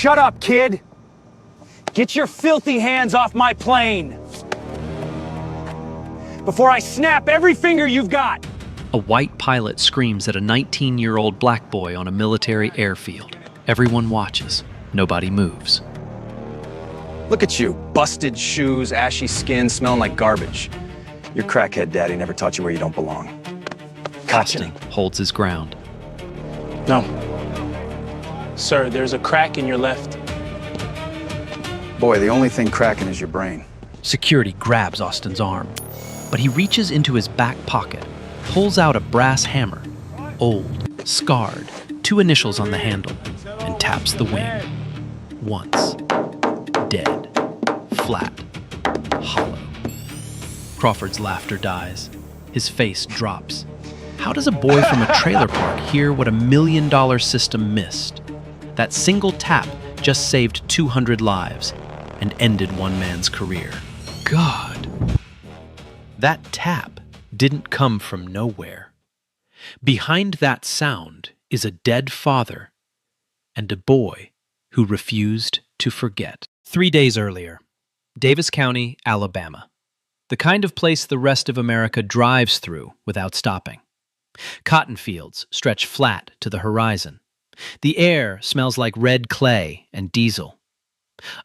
Shut up, kid! Get your filthy hands off my plane! Before I snap every finger you've got! A white pilot screams at a 19-year-old black boy on a military airfield. Everyone watches. Nobody moves. Look at you, busted shoes, ashy skin, smelling like garbage. Your crackhead daddy never taught you where you don't belong. Austin holds his ground. No. Sir, there's a crack in your left. Boy, the only thing cracking is your brain. Security grabs Austin's arm, but he reaches into his back pocket, pulls out a brass hammer, old, scarred, 2 initials on the handle, and taps the wing. Once. Dead. Flat. Hollow. Crawford's laughter dies. His face drops. How does a boy from a trailer park hear what $1 million system missed? That single tap just saved 200 lives and ended one man's career. God. That tap didn't come from nowhere. Behind that sound is a dead father and a boy who refused to forget. 3 days earlier, Davis County, Alabama. The kind of place the rest of America drives through without stopping. Cotton fields stretch flat to the horizon. The air smells like red clay and diesel.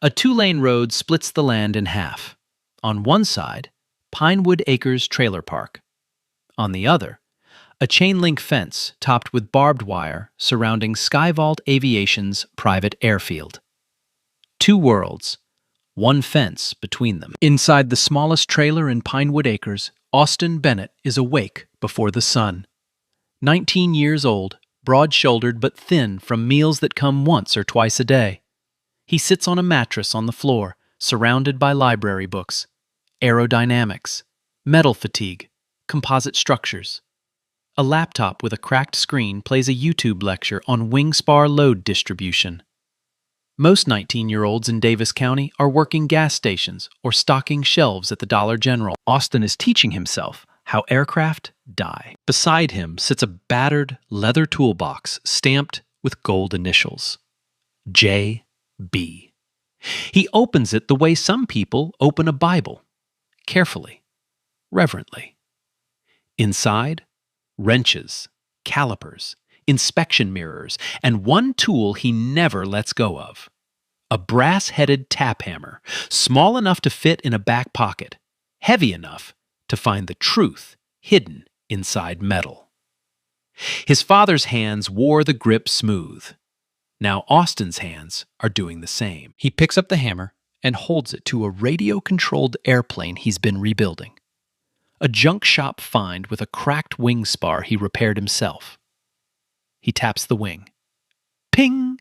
A 2-lane road splits the land in half. On one side, Pinewood Acres Trailer Park. On the other, a chain-link fence topped with barbed wire surrounding Skyvault Aviation's private airfield. 2 worlds, 1 fence between them. Inside the smallest trailer in Pinewood Acres, Austin Bennett is awake before the sun. 19 years old, broad-shouldered but thin from meals that come once or twice a day. He sits on a mattress on the floor, surrounded by library books, aerodynamics, metal fatigue, composite structures. A laptop with a cracked screen plays a YouTube lecture on wing spar load distribution. Most 19-year-olds in Davis County are working gas stations or stocking shelves at the Dollar General. Austin is teaching himself how aircraft die. Beside him sits a battered leather toolbox stamped with gold initials. J.B. He opens it the way some people open a Bible. Carefully, reverently. Inside, wrenches, calipers, inspection mirrors, and one tool he never lets go of. A brass-headed tap hammer, small enough to fit in a back pocket, heavy enough to find the truth hidden inside metal. His father's hands wore the grip smooth. Now Austin's hands are doing the same. He picks up the hammer and holds it to a radio-controlled airplane he's been rebuilding. A junk shop find with a cracked wing spar he repaired himself. He taps the wing. Ping!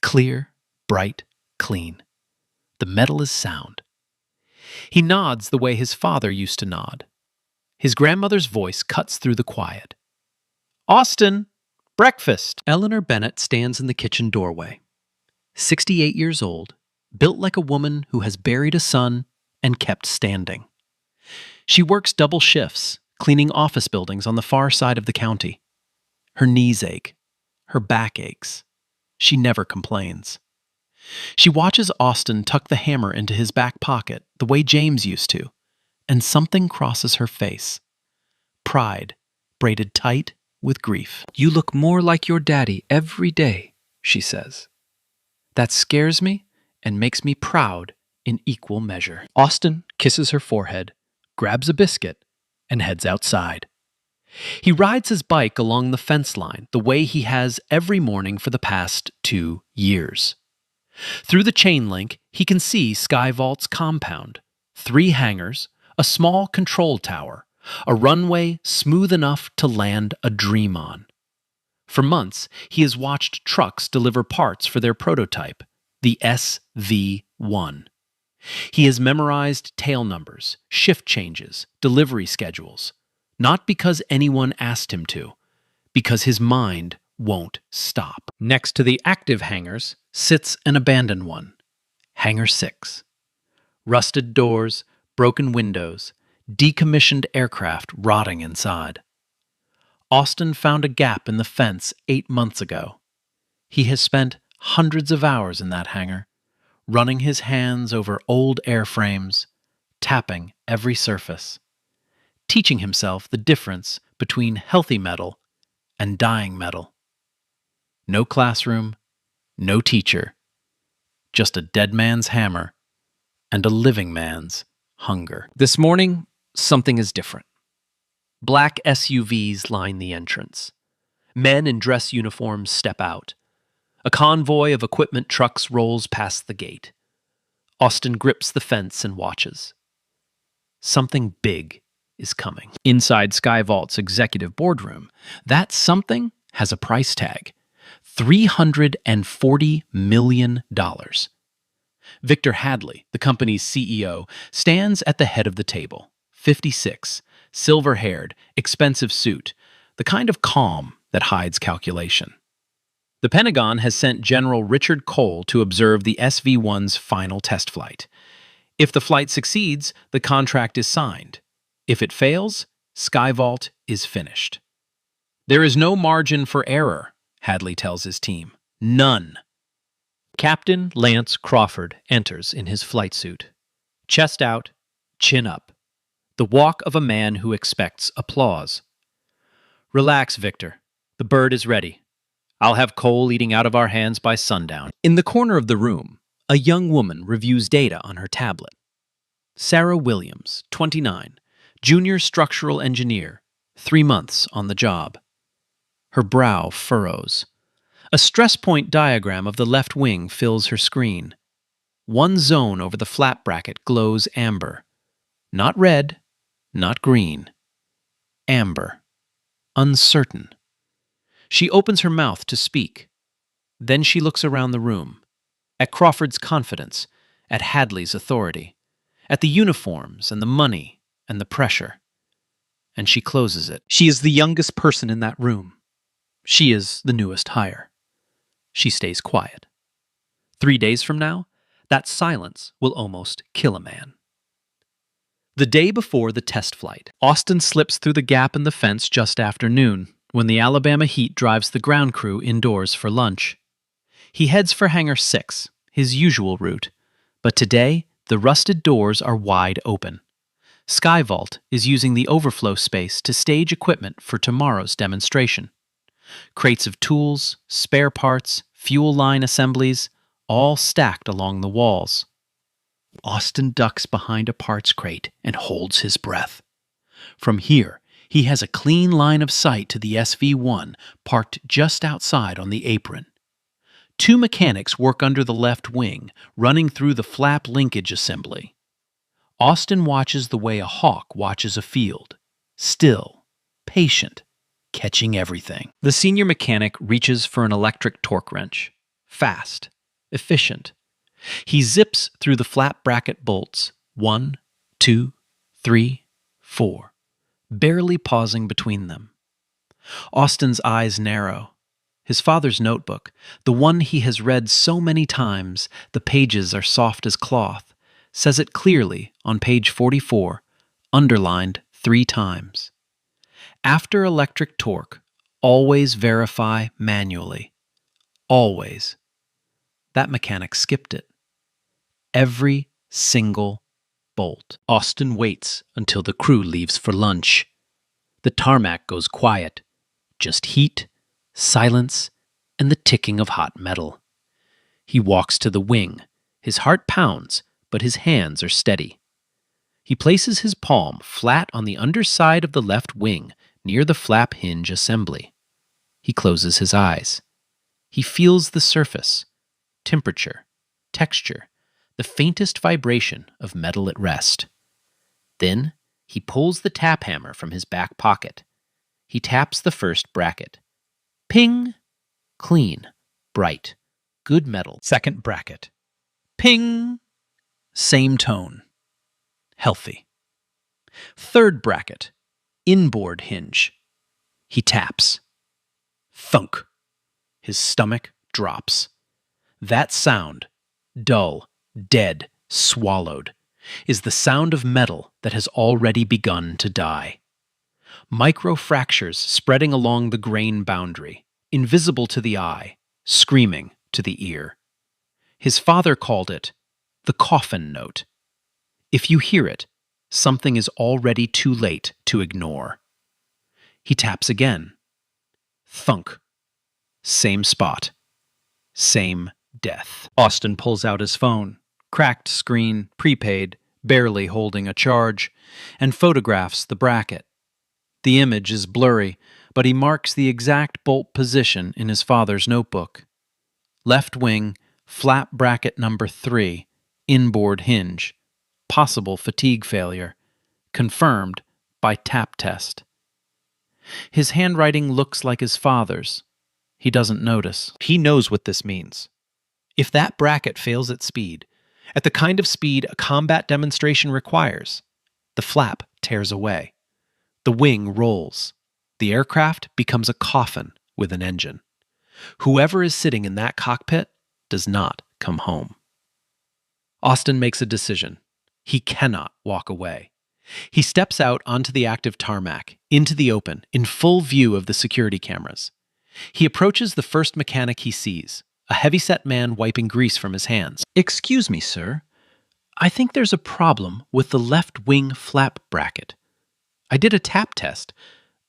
Clear, bright, clean. The metal is sound. He nods the way his father used to nod. His grandmother's voice cuts through the quiet. Austin, breakfast! Eleanor Bennett stands in the kitchen doorway. 68 years old, built like a woman who has buried a son and kept standing. She works double shifts, cleaning office buildings on the far side of the county. Her knees ache. Her back aches. She never complains. She watches Austin tuck the hammer into his back pocket the way James used to, and something crosses her face. Pride, braided tight with grief. You look more like your daddy every day, she says. That scares me and makes me proud in equal measure. Austin kisses her forehead, grabs a biscuit, and heads outside. He rides his bike along the fence line the way he has every morning for the past 2 years. Through the chain link, he can see Skyvault's compound, 3 hangars, a small control tower, a runway smooth enough to land a dream on. For months, he has watched trucks deliver parts for their prototype, the SV-1. He has memorized tail numbers, shift changes, delivery schedules, not because anyone asked him to, because his mind won't stop. Next to the active hangars sits an abandoned one, Hangar 6. Rusted doors, broken windows, decommissioned aircraft rotting inside. Austin found a gap in the fence 8 months ago. He has spent hundreds of hours in that hangar, running his hands over old airframes, tapping every surface, teaching himself the difference between healthy metal and dying metal. No classroom, no teacher, just a dead man's hammer and a living man's hunger. This morning, something is different. Black SUVs line the entrance. Men in dress uniforms step out. A convoy of equipment trucks rolls past the gate. Austin grips the fence and watches. Something big is coming. Inside Skyvault's executive boardroom, that something has a price tag: $340 million. Victor Hadley, the company's CEO, stands at the head of the table, 56, silver-haired, expensive suit, the kind of calm that hides calculation. The Pentagon has sent General Richard Cole to observe the SV-1's final test flight. If the flight succeeds, the contract is signed. If it fails, Skyvault is finished. There is no margin for error, Hadley tells his team. None. Captain Lance Crawford enters in his flight suit. Chest out, chin up. The walk of a man who expects applause. Relax, Victor. The bird is ready. I'll have Cole eating out of our hands by sundown. In the corner of the room, a young woman reviews data on her tablet. Sarah Williams, 29, junior structural engineer, 3 months on the job. Her brow furrows. A stress point diagram of the left wing fills her screen. One zone over the flap bracket glows amber. Not red, not green. Amber. Uncertain. She opens her mouth to speak. Then she looks around the room. At Crawford's confidence, at Hadley's authority, at the uniforms and the money and the pressure. And she closes it. She is the youngest person in that room. She is the newest hire. She stays quiet. 3 days from now, that silence will almost kill a man. The day before the test flight, Austin slips through the gap in the fence just after noon, when the Alabama heat drives the ground crew indoors for lunch. He heads for Hangar 6, his usual route, but today the rusted doors are wide open. Skyvault is using the overflow space to stage equipment for tomorrow's demonstration. Crates of tools, spare parts, fuel line assemblies, all stacked along the walls. Austin ducks behind a parts crate and holds his breath. From here, he has a clean line of sight to the SV-1 parked just outside on the apron. 2 mechanics work under the left wing, running through the flap linkage assembly. Austin watches the way a hawk watches a field, still, patient, catching everything. The senior mechanic reaches for an electric torque wrench. Fast, efficient. He zips through the flap bracket bolts, 1, 2, 3, 4, barely pausing between them. Austin's eyes narrow. His father's notebook, the one he has read so many times, the pages are soft as cloth, says it clearly on page 44, underlined 3 times. After electric torque, always verify manually. Always. That mechanic skipped it. Every single bolt. Austin waits until the crew leaves for lunch. The tarmac goes quiet. Just heat, silence, and the ticking of hot metal. He walks to the wing. His heart pounds, but his hands are steady. He places his palm flat on the underside of the left wing, near the flap hinge assembly. He closes his eyes. He feels the surface, temperature, texture, the faintest vibration of metal at rest. Then he pulls the tap hammer from his back pocket. He taps the first bracket. Ping! Clean, bright, good metal. Second bracket. Ping! Same tone. Healthy. Third bracket. Inboard hinge. He taps. Thunk. His stomach drops. That sound, dull, dead, swallowed, is the sound of metal that has already begun to die. Microfractures spreading along the grain boundary, invisible to the eye, screaming to the ear. His father called it the coffin note. If you hear it, something is already too late to ignore. He taps again. Thunk. Same spot. Same death. Austin pulls out his phone. Cracked screen, prepaid, barely holding a charge, and photographs the bracket. The image is blurry, but he marks the exact bolt position in his father's notebook. Left wing, flap bracket number 3, inboard hinge. Possible fatigue failure. Confirmed by tap test. His handwriting looks like his father's. He doesn't notice. He knows what this means. If that bracket fails at speed, at the kind of speed a combat demonstration requires, the flap tears away. The wing rolls. The aircraft becomes a coffin with an engine. Whoever is sitting in that cockpit does not come home. Austin makes a decision. He cannot walk away. He steps out onto the active tarmac, into the open, in full view of the security cameras. He approaches the first mechanic he sees, a heavy-set man wiping grease from his hands. "Excuse me, sir. I think there's a problem with the left wing flap bracket. I did a tap test.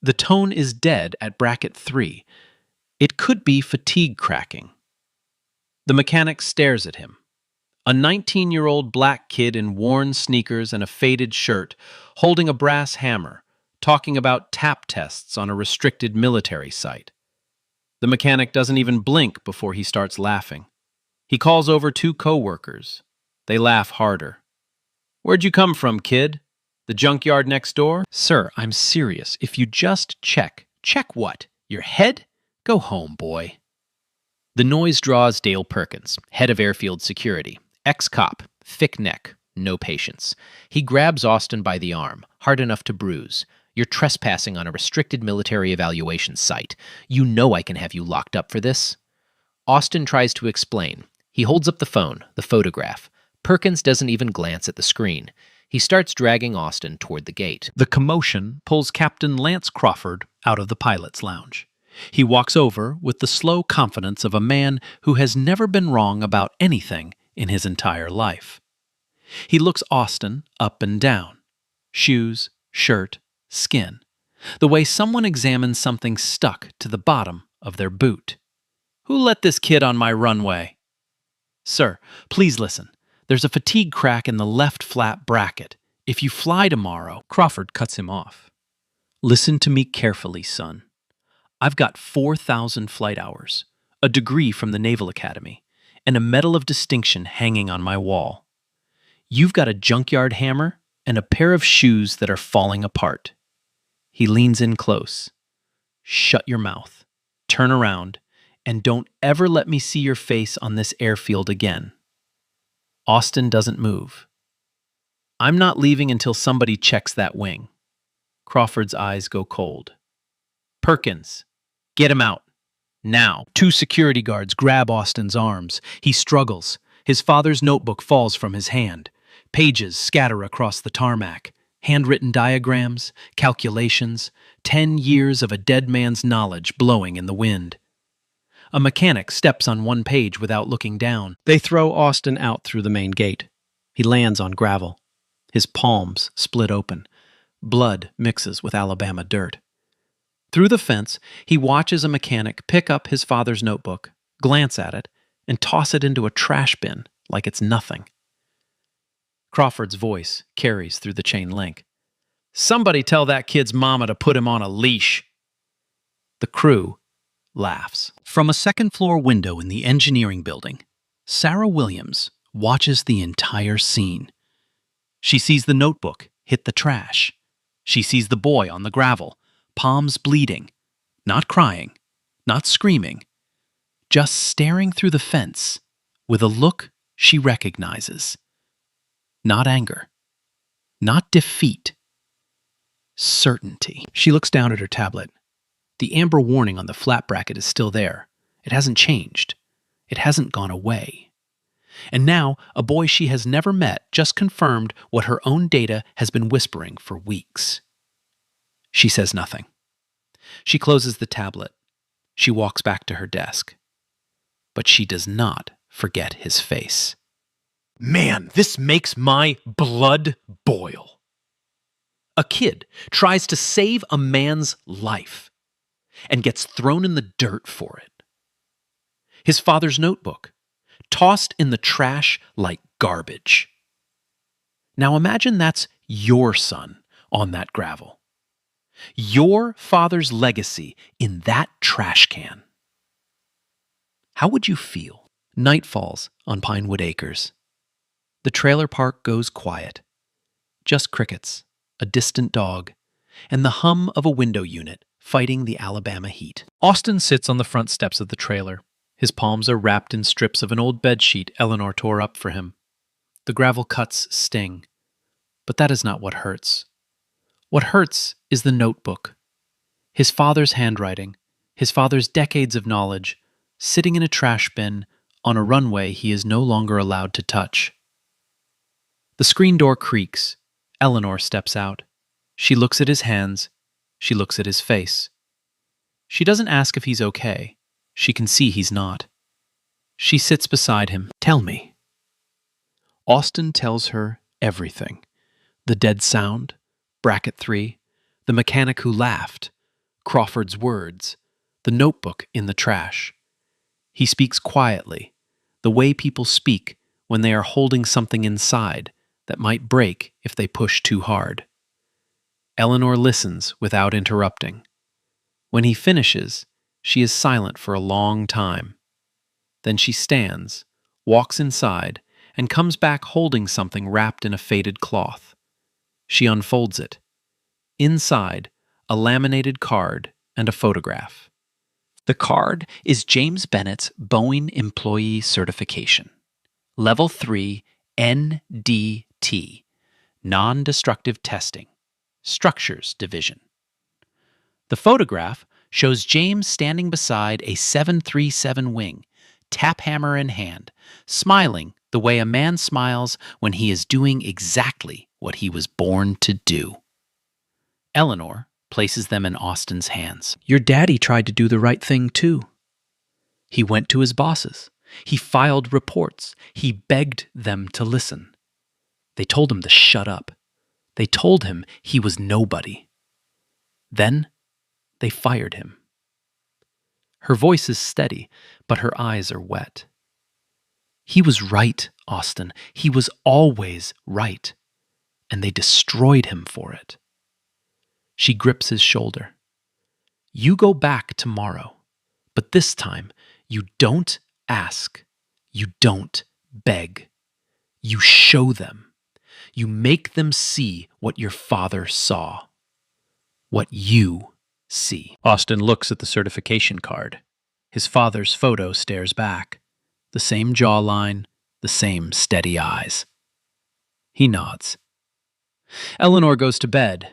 The tone is dead at bracket 3. It could be fatigue cracking." The mechanic stares at him. A 19-year-old black kid in worn sneakers and a faded shirt, holding a brass hammer, talking about tap tests on a restricted military site. The mechanic doesn't even blink before he starts laughing. He calls over 2 co-workers. They laugh harder. "Where'd you come from, kid? The junkyard next door?" "Sir, I'm serious. If you just check." "Check what? Your head? Go home, boy." The noise draws Dale Perkins, head of airfield security. Ex-cop, thick neck, no patience. He grabs Austin by the arm, hard enough to bruise. "You're trespassing on a restricted military evaluation site. You know I can have you locked up for this." Austin tries to explain. He holds up the phone, the photograph. Perkins doesn't even glance at the screen. He starts dragging Austin toward the gate. The commotion pulls Captain Lance Crawford out of the pilot's lounge. He walks over with the slow confidence of a man who has never been wrong about anything in his entire life. He looks Austin up and down. Shoes, shirt, skin. The way someone examines something stuck to the bottom of their boot. "Who let this kid on my runway?" "Sir, please listen. There's a fatigue crack in the left flap bracket. If you fly tomorrow..." Crawford cuts him off. "Listen to me carefully, son. I've got 4,000 flight hours, a degree from the Naval Academy, and a Medal of Distinction hanging on my wall. You've got a junkyard hammer and a pair of shoes that are falling apart." He leans in close. "Shut your mouth, turn around, and don't ever let me see your face on this airfield again." Austin doesn't move. "I'm not leaving until somebody checks that wing." Crawford's eyes go cold. "Perkins, get him out. Now." 2 security guards grab Austin's arms. He struggles. His father's notebook falls from his hand. Pages scatter across the tarmac. Handwritten diagrams, calculations, 10 years of a dead man's knowledge blowing in the wind. A mechanic steps on one page without looking down. They throw Austin out through the main gate. He lands on gravel. His palms split open. Blood mixes with Alabama dirt. Through the fence, he watches a mechanic pick up his father's notebook, glance at it, and toss it into a trash bin like it's nothing. Crawford's voice carries through the chain link. "Somebody tell that kid's mama to put him on a leash." The crew laughs. From a second-floor window in the engineering building, Sarah Williams watches the entire scene. She sees the notebook hit the trash. She sees the boy on the gravel, palms bleeding, not crying, not screaming, just staring through the fence with a look she recognizes. Not anger, not defeat, certainty. She looks down at her tablet. The amber warning on the flap bracket is still there. It hasn't changed. It hasn't gone away. And now, a boy she has never met just confirmed what her own data has been whispering for weeks. She says nothing. She closes the tablet. She walks back to her desk. but she does not forget his face. Man, this makes my blood boil. A kid tries to save a man's life and gets thrown in the dirt for it. His father's notebook, tossed in the trash like garbage. Now imagine that's your son on that gravel. Your father's legacy in that trash can. How would you feel? Night falls on Pinewood Acres. The trailer park goes quiet. Just crickets, a distant dog, and the hum of a window unit fighting the Alabama heat. Austin sits on the front steps of the trailer. His palms are wrapped in strips of an old bedsheet Eleanor tore up for him. The gravel cuts sting, but that is not what hurts. What hurts is the notebook. His father's handwriting, his father's decades of knowledge, sitting in a trash bin on a runway he is no longer allowed to touch. The screen door creaks. Eleanor steps out. She looks at his hands. She looks at his face. She doesn't ask if he's okay. She can see he's not. She sits beside him. Tell me. Austin tells her everything. The dead sound, Bracket 3, the mechanic who laughed, Crawford's words, the notebook in the trash. He speaks quietly, the way people speak when they are holding something inside that might break if they push too hard. Eleanor listens without interrupting. When he finishes, she is silent for a long time. Then she stands, walks inside, and comes back holding something wrapped in a faded cloth. She unfolds it. Inside, a laminated card and a photograph. The card is James Bennett's Boeing Employee Certification. Level 3 NDT, Non-Destructive Testing, Structures Division. The photograph shows James standing beside a 737 wing, tap hammer in hand, smiling the way a man smiles when he is doing exactly what he was born to do. Eleanor places them in Austin's hands. Your daddy tried to do the right thing too. He went to his bosses. He filed reports. He begged them to listen. They told him to shut up. They told him he was nobody. Then they fired him. Her voice is steady, but her eyes are wet. He was right, Austin. He was always right. And they destroyed him for it. She grips his shoulder. You go back tomorrow, but this time you don't ask. You don't beg. You show them. You make them see what your father saw. What you see. Austin looks at the certification card. His father's photo stares back. The same jawline, the same steady eyes. He nods. Eleanor goes to bed.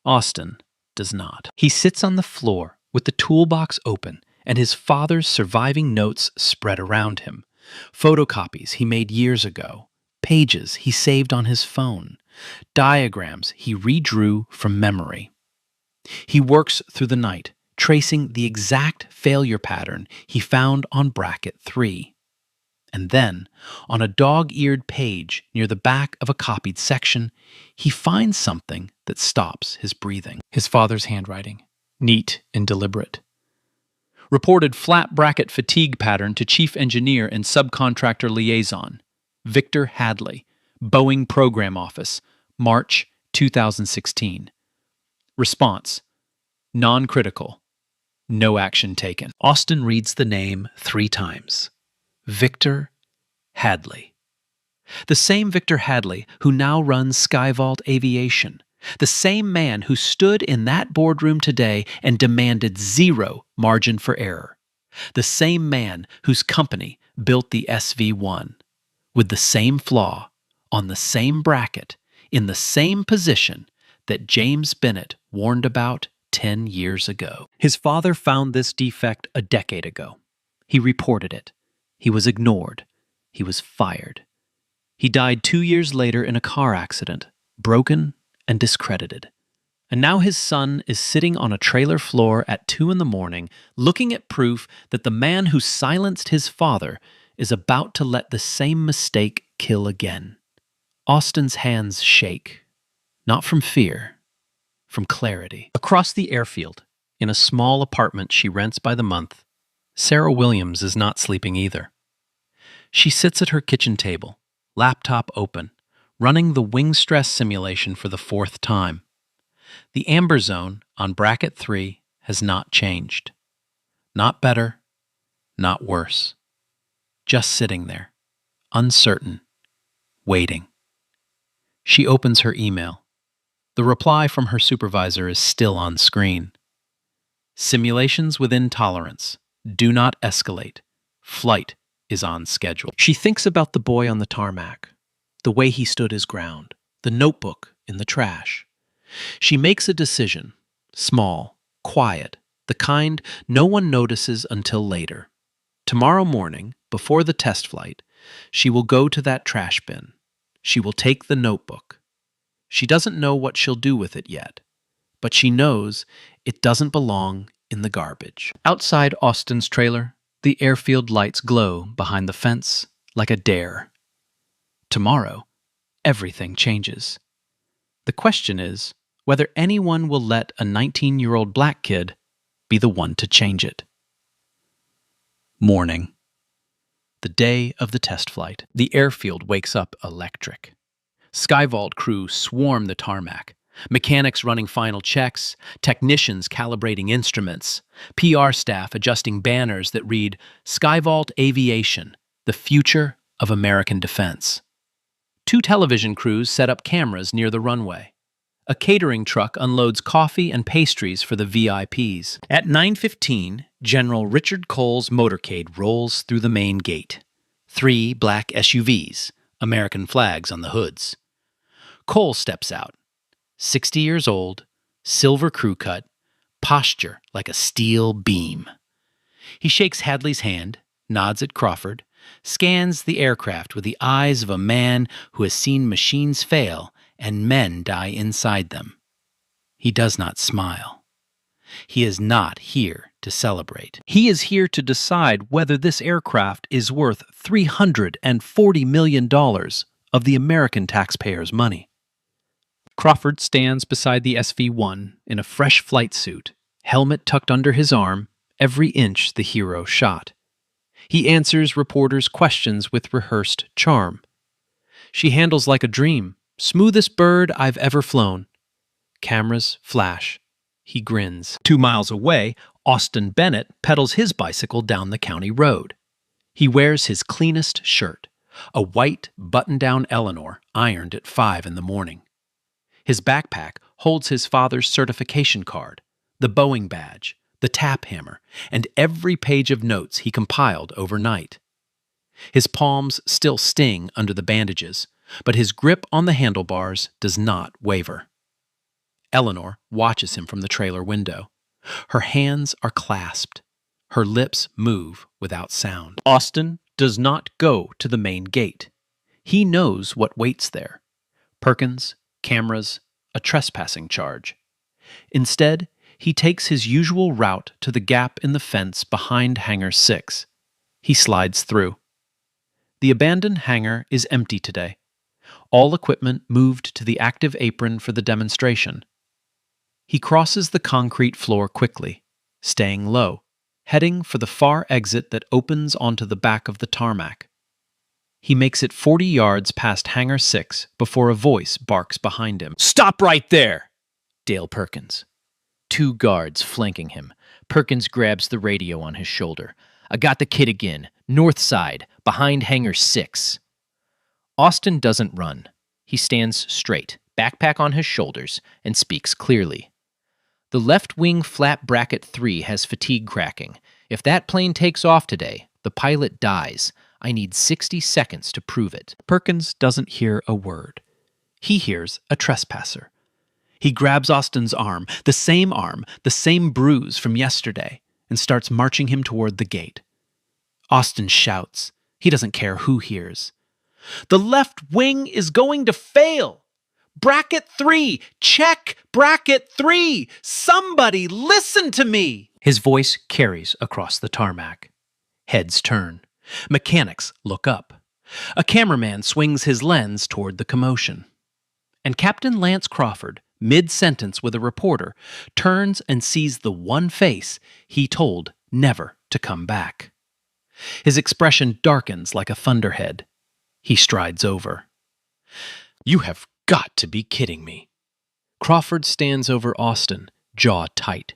Austin does not. He sits on the floor with the toolbox open and his father's surviving notes spread around him. Photocopies he made years ago. Pages he saved on his phone. Diagrams he redrew from memory. He works through the night, tracing the exact failure pattern he found on Bracket 3. And then, on a dog-eared page near the back of a copied section, he finds something that stops his breathing. His father's handwriting, neat and deliberate. Reported flat bracket fatigue pattern to chief engineer and subcontractor liaison, Victor Hadley, Boeing Program Office, March 2016. Response: non-critical. No action taken. Austin reads the name 3 times. Victor Hadley. The same Victor Hadley who now runs Skyvault Aviation. The same man who stood in that boardroom today and demanded 0 margin for error. The same man whose company built the SV-1. With the same flaw, on the same bracket, in the same position that James Bennett warned about 10 years ago. His father found this defect a decade ago. He reported it. He was ignored. He was fired. He died 2 years later in a car accident, broken and discredited. And now his son is sitting on a trailer floor at 2 a.m, looking at proof that the man who silenced his father is about to let the same mistake kill again. Austin's hands shake, not from fear, from clarity. Across the airfield, in a small apartment she rents by the month, Sarah Williams is not sleeping either. She sits at her kitchen table, laptop open, running the wing stress simulation for the 4th time. The amber zone on bracket 3 has not changed. Not better, not worse. Just sitting there, uncertain, waiting. She opens her email. The reply from her supervisor is still on screen. Simulations within tolerance. Do not escalate. Flight is on schedule. She thinks about the boy on the tarmac, the way he stood his ground, the notebook in the trash. She makes a decision, small, quiet, the kind no one notices until later. Tomorrow morning, before the test flight, she will go to that trash bin. She will take the notebook. She doesn't know what she'll do with it yet, but she knows it doesn't belong in the garbage. Outside Austin's trailer, the airfield lights glow behind the fence like a dare. Tomorrow, everything changes. The question is whether anyone will let a 19-year-old black kid be the one to change it. Morning. The day of the test flight. The airfield wakes up electric. Skyvault crew swarm the tarmac. Mechanics running final checks, technicians calibrating instruments, PR staff adjusting banners that read, Skyvault Aviation, the future of American defense. 2 television crews set up cameras near the runway. A catering truck unloads coffee and pastries for the VIPs. At 9:15, General Richard Cole's motorcade rolls through the main gate. 3 black SUVs, American flags on the hoods. Cole steps out. 60 years old, silver crew cut, posture like a steel beam. He shakes Hadley's hand, nods at Crawford, scans the aircraft with the eyes of a man who has seen machines fail and men die inside them. He does not smile. He is not here to celebrate. He is here to decide whether this aircraft is worth $340 million of the American taxpayers' money. Crawford stands beside the SV-1 in a fresh flight suit, helmet tucked under his arm, every inch the hero shot. He answers reporters' questions with rehearsed charm. She handles like a dream, smoothest bird I've ever flown. Cameras flash. He grins. 2 miles away, Austin Bennett pedals his bicycle down the county road. He wears his cleanest shirt, a white button-down Eleanor ironed at 5 in the morning. His backpack holds his father's certification card, the Boeing badge, the tap hammer, and every page of notes he compiled overnight. His palms still sting under the bandages, but his grip on the handlebars does not waver. Eleanor watches him from the trailer window. Her hands are clasped. Her lips move without sound. Austin does not go to the main gate. He knows what waits there. Perkins, cameras, a trespassing charge. Instead, he takes his usual route to the gap in the fence behind Hangar 6. He slides through. The abandoned hangar is empty today. All equipment moved to the active apron for the demonstration. He crosses the concrete floor quickly, staying low, heading for the far exit that opens onto the back of the tarmac. He makes it 40 yards past Hangar 6 before a voice barks behind him. "Stop right there!" Dale Perkins. 2 guards flanking him. Perkins grabs the radio on his shoulder. "I got the kid again. North side, behind Hangar 6. Austin doesn't run. He stands straight, backpack on his shoulders, and speaks clearly. The left wing flap bracket 3 has fatigue cracking. If that plane takes off today, the pilot dies. I need 60 seconds to prove it. Perkins doesn't hear a word. He hears a trespasser. He grabs Austin's arm, the same bruise from yesterday, and starts marching him toward the gate. Austin shouts. He doesn't care who hears. "The left wing is going to fail! Bracket 3! Check Bracket 3! Somebody listen to me! His voice carries across the tarmac. Heads turn. Mechanics look up. A cameraman swings his lens toward the commotion. And Captain Lance Crawford, mid-sentence with a reporter, turns and sees the one face he told never to come back. His expression darkens like a thunderhead. He strides over. "You have got to be kidding me." Crawford stands over Austin, jaw tight.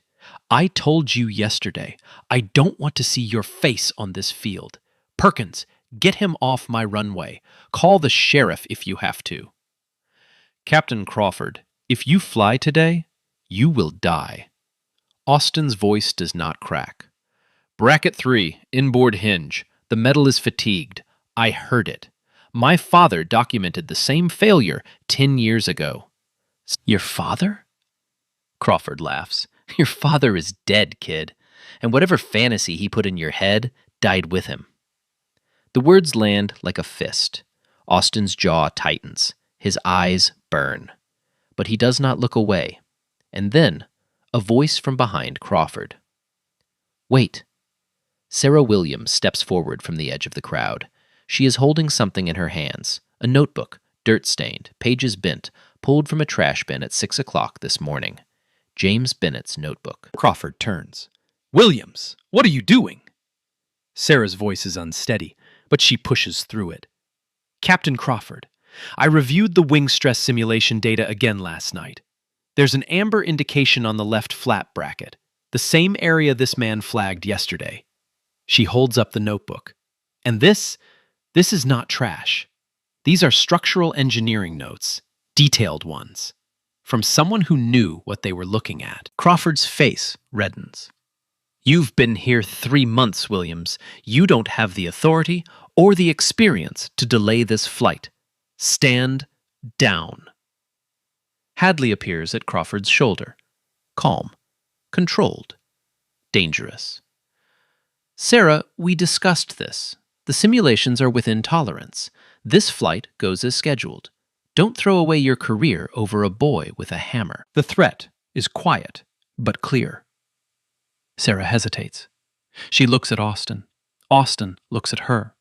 "I told you yesterday, I don't want to see your face on this field. Perkins, get him off my runway. Call the sheriff if you have to." "Captain Crawford, if you fly today, you will die." Austin's voice does not crack. "Bracket 3, inboard hinge. The metal is fatigued. I heard it. My father documented the same failure 10 years ago." "Your father?" Crawford laughs. "Your father is dead, kid, and whatever fantasy he put in your head died with him." The words land like a fist. Austin's jaw tightens. His eyes burn. But he does not look away. And then, a voice from behind Crawford. "Wait." Sarah Williams steps forward from the edge of the crowd. She is holding something in her hands, a notebook, dirt-stained, pages bent, pulled from a trash bin at 6 o'clock this morning. James Bennett's notebook. Crawford turns. "Williams, what are you doing?" Sarah's voice is unsteady, but she pushes through it. "Captain Crawford, I reviewed the wing stress simulation data again last night. There's an amber indication on the left flap bracket, the same area this man flagged yesterday." She holds up the notebook. "And this is not trash. These are structural engineering notes, detailed ones, from someone who knew what they were looking at." Crawford's face reddens. "You've been here 3 months, Williams. You don't have the authority or the experience to delay this flight. Stand down." Hadley appears at Crawford's shoulder. Calm, controlled, dangerous. "Sarah, we discussed this. The simulations are within tolerance. This flight goes as scheduled. Don't throw away your career over a boy with a hammer." The threat is quiet, but clear. Sarah hesitates. She looks at Austin. Austin looks at her.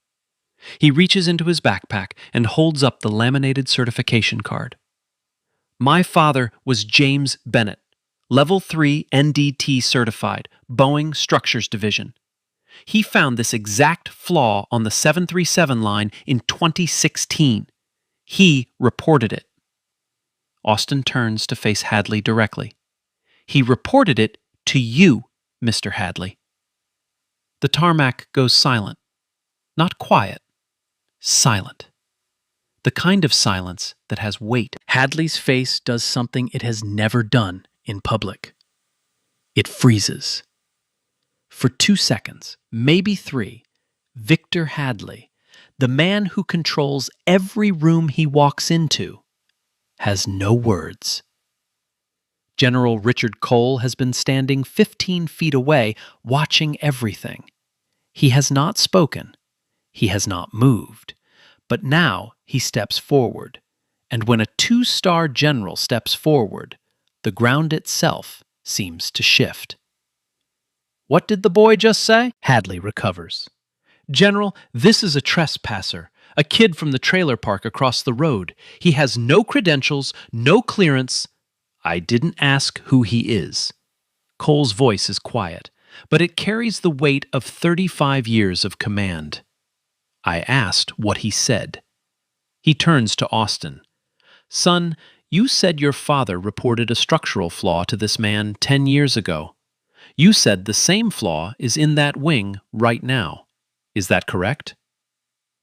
He reaches into his backpack and holds up the laminated certification card. "My father was James Bennett, Level 3 NDT certified, Boeing Structures Division. He found this exact flaw on the 737 line in 2016. He reported it." Austin turns to face Hadley directly. "He reported it to you, Mr. Hadley." The tarmac goes silent. Not quiet. Silent. The kind of silence that has weight. Hadley's face does something it has never done in public. It freezes. For 2 seconds, maybe 3, Victor Hadley, the man who controls every room he walks into, has no words. General Richard Cole has been standing 15 feet away, watching everything. He has not spoken. He has not moved. But now he steps forward, and when a 2-star general steps forward, the ground itself seems to shift. "What did the boy just say?" Hadley recovers. "General, this is a trespasser, a kid from the trailer park across the road. He has no credentials, no clearance." "I didn't ask who he is." Cole's voice is quiet, but it carries the weight of 35 years of command. "I asked what he said." He turns to Austin. "Son, you said your father reported a structural flaw to this man 10 years ago. You said the same flaw is in that wing right now. Is that correct?"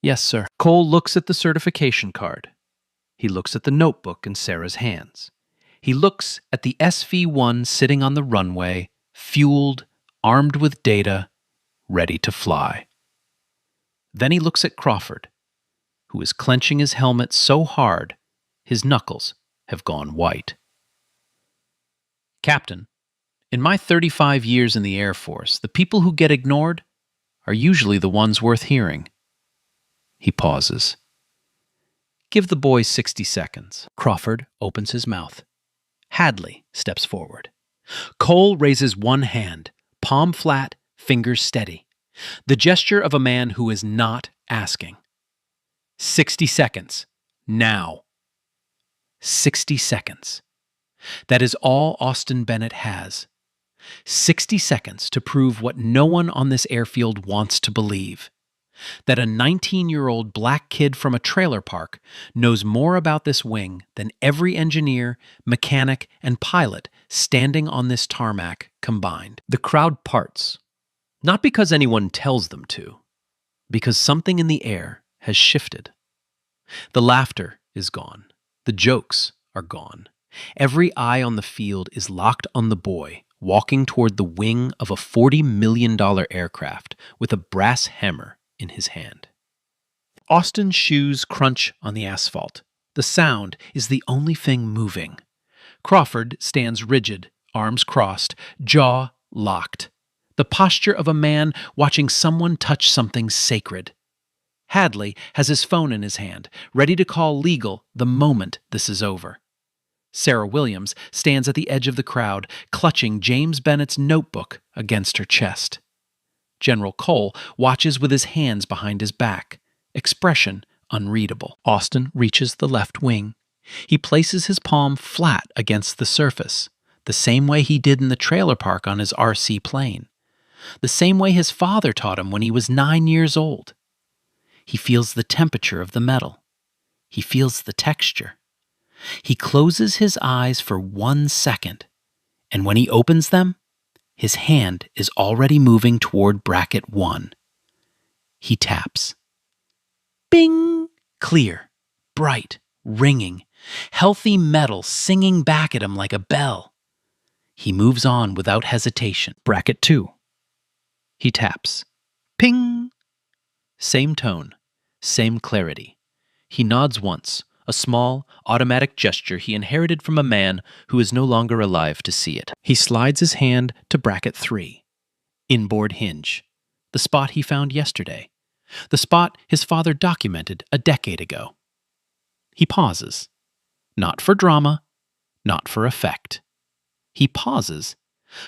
"Yes, sir." Cole looks at the certification card. He looks at the notebook in Sarah's hands. He looks at the SV-1 sitting on the runway, fueled, armed with data, ready to fly. Then he looks at Crawford, who is clenching his helmet so hard his knuckles have gone white. "Captain, in my 35 years in the Air Force, the people who get ignored are usually the ones worth hearing." He pauses. Give the boy 60 seconds. Crawford opens his mouth. Hadley steps forward. Cole raises one hand, palm flat, fingers steady. The gesture of a man who is not asking. 60 seconds. Now. 60 seconds. That is all Austin Bennett has. 60 seconds to prove what no one on this airfield wants to believe. That a 19-year-old black kid from a trailer park knows more about this wing than every engineer, mechanic, and pilot standing on this tarmac combined. The crowd parts, not because anyone tells them to, because something in the air has shifted. The laughter is gone. The jokes are gone. Every eye on the field is locked on the boy walking toward the wing of a $40 million aircraft with a brass hammer in his hand. Austin's shoes crunch on the asphalt. The sound is the only thing moving. Crawford stands rigid, arms crossed, jaw locked. The posture of a man watching someone touch something sacred. Hadley has his phone in his hand, ready to call legal the moment this is over. Sarah Williams stands at the edge of the crowd, clutching James Bennett's notebook against her chest. General Cole watches with his hands behind his back, expression unreadable. Austin reaches the left wing. He places his palm flat against the surface, the same way he did in the trailer park on his RC plane, the same way his father taught him when he was 9 years old. He feels the temperature of the metal. He feels the texture. He closes his eyes for 1 second, and when he opens them, his hand is already moving toward bracket 1. He taps. Bing! Clear, bright, ringing, healthy metal singing back at him like a bell. He moves on without hesitation. Bracket 2. He taps. Ping! Same tone, same clarity. He nods once, a small, automatic gesture he inherited from a man who is no longer alive to see it. He slides his hand to bracket 3. Inboard hinge. The spot he found yesterday. The spot his father documented a decade ago. He pauses. Not for drama, not for effect. He pauses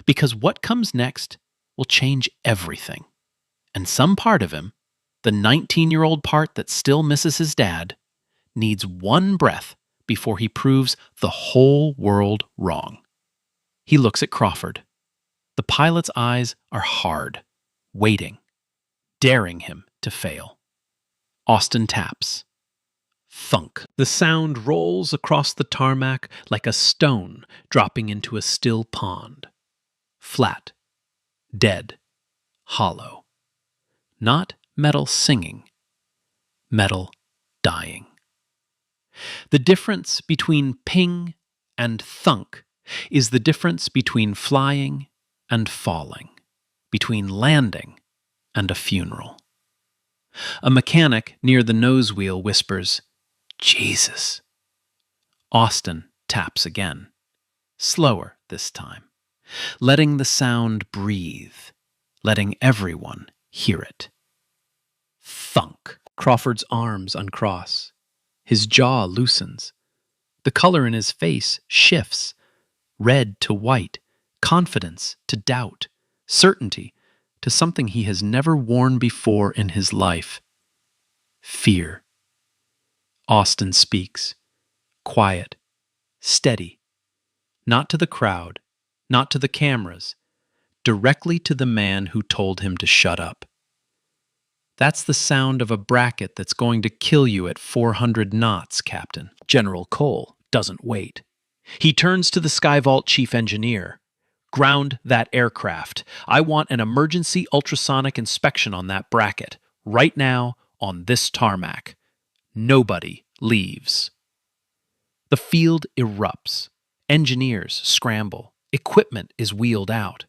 because what comes next will change everything. And some part of him, the 19-year-old part that still misses his dad, needs one breath before he proves the whole world wrong. He looks at Crawford. The pilot's eyes are hard, waiting, daring him to fail. Austin taps. Thunk. The sound rolls across the tarmac like a stone dropping into a still pond. Flat, dead, hollow. Not metal singing, metal dying. The difference between ping and thunk is the difference between flying and falling, between landing and a funeral. A mechanic near the nose wheel whispers, "Jesus." Austin taps again, slower this time, letting the sound breathe, letting everyone hear it. Thunk. Crawford's arms uncross. His jaw loosens. The color in his face shifts. Red to white, confidence to doubt, certainty to something he has never worn before in his life. Fear. Austin speaks. Quiet. Steady. Not to the crowd, not to the cameras, directly to the man who told him to shut up. That's the sound of a bracket that's going to kill you at 400 knots, Captain. General Cole doesn't wait. He turns to the Skyvault chief engineer. Ground that aircraft. I want an emergency ultrasonic inspection on that bracket, right now, on this tarmac. Nobody leaves. The field erupts. Engineers scramble. Equipment is wheeled out.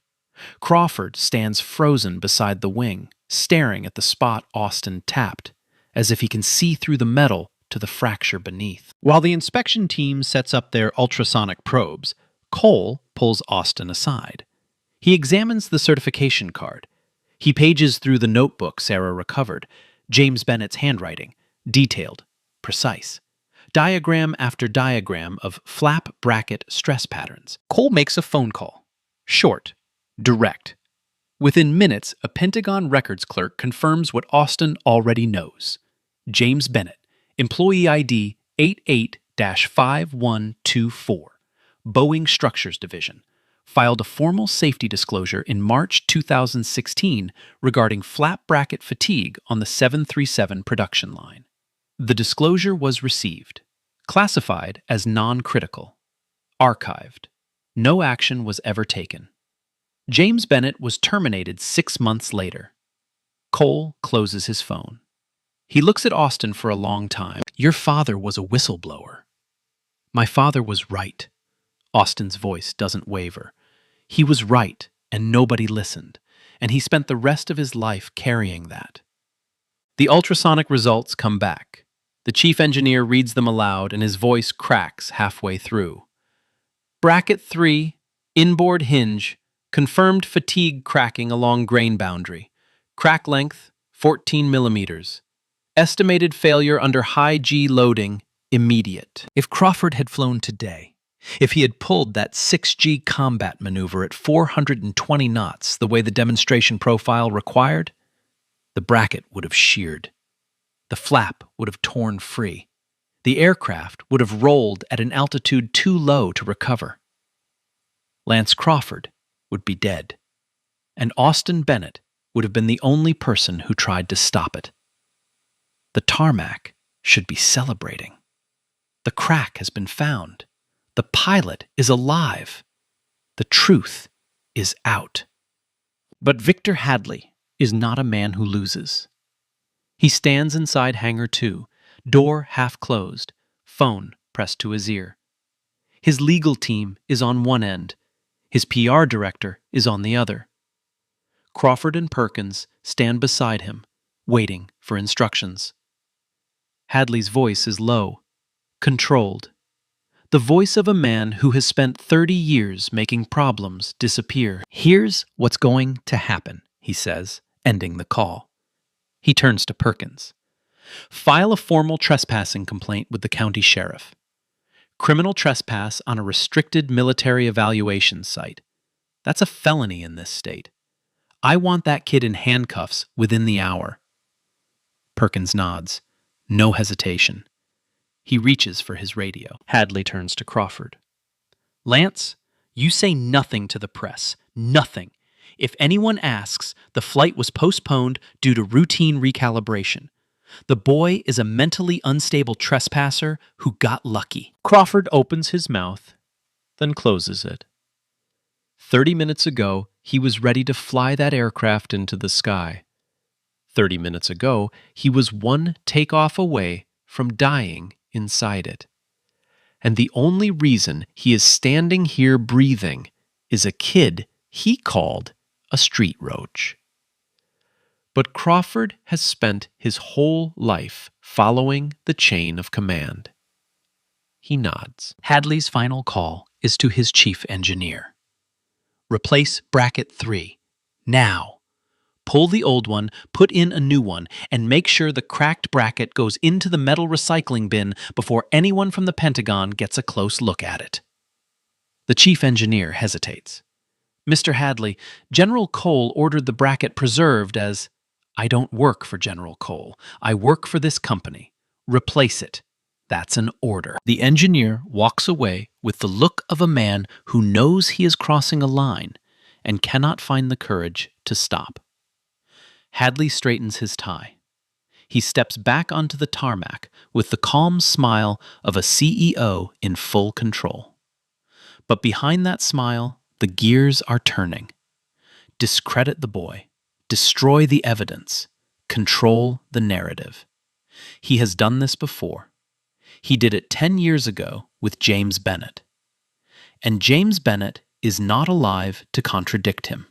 Crawford stands frozen beside the wing, staring at the spot Austin tapped, as if he can see through the metal to the fracture beneath. While the inspection team sets up their ultrasonic probes, Cole pulls Austin aside. He examines the certification card. He pages through the notebook Sarah recovered, James Bennett's handwriting, detailed, precise. diagram after diagram of flap bracket stress patterns. Cole makes a phone call. Short, direct. Within minutes, a Pentagon records clerk confirms what Austin already knows. James Bennett, employee ID 88-5124, Boeing Structures Division, filed a formal safety disclosure in March 2016 regarding flap bracket fatigue on the 737 production line. The disclosure was received, classified as non-critical, archived. No action was ever taken. James Bennett was terminated 6 months later. Cole closes his phone. He looks at Austin for a long time. Your father was a whistleblower. My father was right. Austin's voice doesn't waver. He was right, and nobody listened, and he spent the rest of his life carrying that. The ultrasonic results come back. The chief engineer reads them aloud, and his voice cracks halfway through. Bracket 3, inboard hinge, confirmed fatigue cracking along grain boundary. Crack length, 14 millimeters. Estimated failure under high G loading, immediate. If Crawford had flown today, if he had pulled that 6G combat maneuver at 420 knots the way the demonstration profile required, the bracket would have sheared. The flap would have torn free. The aircraft would have rolled at an altitude too low to recover. Lance Crawford would be dead, and Austin Bennett would have been the only person who tried to stop it. The tarmac should be celebrating. The crack has been found. The pilot is alive. The truth is out. But Victor Hadley is not a man who loses. He stands inside Hangar 2, door half closed, phone pressed to his ear. His legal team is on one end. His PR director is on the other. Crawford and Perkins stand beside him, waiting for instructions. Hadley's voice is low, controlled. The voice of a man who has spent 30 years making problems disappear. Here's what's going to happen, he says, ending the call. He turns to Perkins. File a formal trespassing complaint with the county sheriff. Criminal trespass on a restricted military evaluation site. That's a felony in this state. I want that kid in handcuffs within the hour. Perkins nods. No hesitation. He reaches for his radio. Hadley turns to Crawford. Lance, you say nothing to the press. Nothing. If anyone asks, the flight was postponed due to routine recalibration. The boy is a mentally unstable trespasser who got lucky. Crawford opens his mouth, then closes it. 30 minutes ago, he was ready to fly that aircraft into the sky. 30 minutes ago, he was one takeoff away from dying inside it. And the only reason he is standing here breathing is a kid he called a street roach. But Crawford has spent his whole life following the chain of command. He nods. Hadley's final call is to his chief engineer. Replace bracket 3. Now. Pull the old one, put in a new one, and make sure the cracked bracket goes into the metal recycling bin before anyone from the Pentagon gets a close look at it. The chief engineer hesitates. Mr. Hadley, General Cole ordered the bracket preserved as, I don't work for General Cole. I work for this company. Replace it. That's an order. The engineer walks away with the look of a man who knows he is crossing a line and cannot find the courage to stop. Hadley straightens his tie. He steps back onto the tarmac with the calm smile of a CEO in full control. But behind that smile, the gears are turning. Discredit the boy. Destroy the evidence. Control the narrative. He has done this before. He did it 10 years ago with James Bennett. And James Bennett is not alive to contradict him.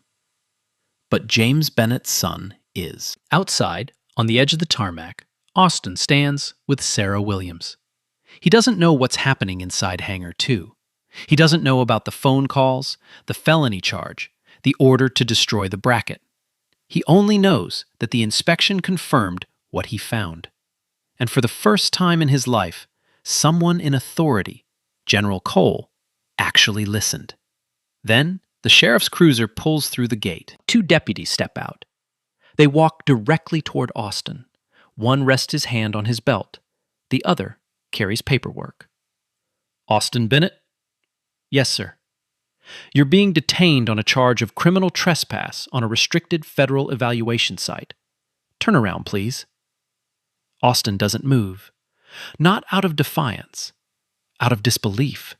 But James Bennett's son is. Outside, on the edge of the tarmac, Austin stands with Sarah Williams. He doesn't know what's happening inside Hangar 2. He doesn't know about the phone calls, the felony charge, the order to destroy the bracket. He only knows that the inspection confirmed what he found. And for the first time in his life, someone in authority, General Cole, actually listened. Then the sheriff's cruiser pulls through the gate. 2 deputies step out. They walk directly toward Austin. One rests his hand on his belt. The other carries paperwork. Austin Bennett? Yes, sir. You're being detained on a charge of criminal trespass on a restricted federal evaluation site. Turn around, please. Austin doesn't move. Not out of defiance, out of disbelief.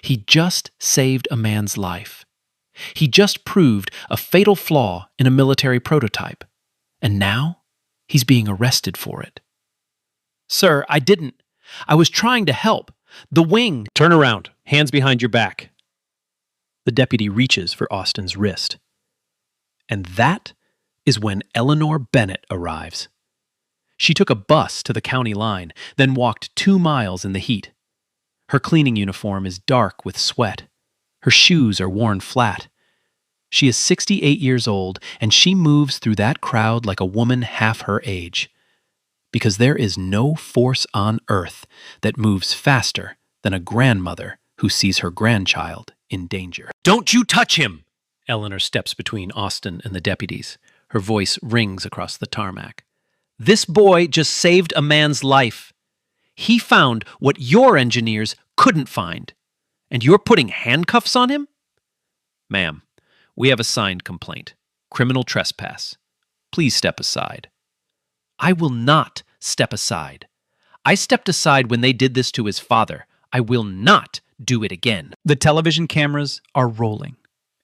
He just saved a man's life. He just proved a fatal flaw in a military prototype. And now he's being arrested for it. Sir, I didn't. I was trying to help. The wing. Turn around, hands behind your back. The deputy reaches for Austin's wrist. And that is when Eleanor Bennett arrives. She took a bus to the county line, then walked 2 miles in the heat. Her cleaning uniform is dark with sweat. Her shoes are worn flat. She is 68 years old, and she moves through that crowd like a woman half her age. Because there is no force on earth that moves faster than a grandmother who sees her grandchild in danger. Don't you touch him! Eleanor steps between Austin and the deputies. Her voice rings across the tarmac. This boy just saved a man's life. He found what your engineers couldn't find. And you're putting handcuffs on him? Ma'am, we have a signed complaint. Criminal trespass. Please step aside. I will not step aside. I stepped aside when they did this to his father. I will not do it again. The television cameras are rolling.